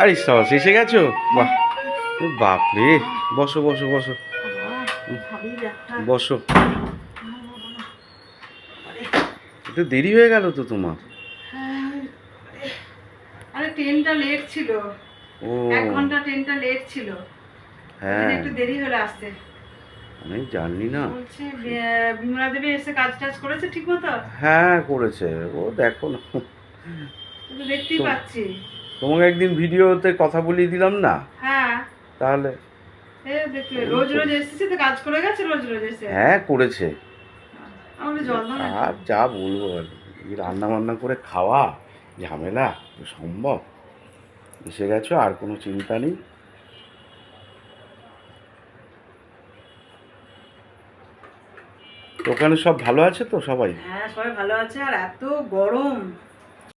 আরে সস এসে গেছো? বাহ, বাপরে! বসো বসো বসো বসো। একটু দেরি হয়ে গেল তো তোমার। আরে ট্রেনটা লেট ছিল, ও 1 ঘন্টা ট্রেনটা লেট ছিল, ওই জন্য হ্যাঁ, একটু দেরি হলো আসতে। আমি জানি না। বলছি বিমলা দেবী এসে কাজ টাজ করেছে ঠিক মতো? হ্যাঁ করেছে, ও দেখো না। তো দেখতেই তো পাচ্ছি। তোমাকে একদিন ভিডিওতে কথা বলিয়ে দিলাম না, হ্যাঁ, তাহলে দেখতে ওই রোজ রোজ করেছে। এসেছে তো কাজ করে গেছে রোজ রোজ এসে। হ্যাঁ করেছে। আমাকে জল দাও না একটু। আর যা বলবো আর কি, এই রান্না বান্না করে খাওয়া ঝামেলা সম্ভব। এসে গেছো, আর কোনো চিন্তা নেই। তো ওখানে সব ভালো আছে তো সবাই? হ্যাঁ সবাই ভালো আছে, আর এত গরম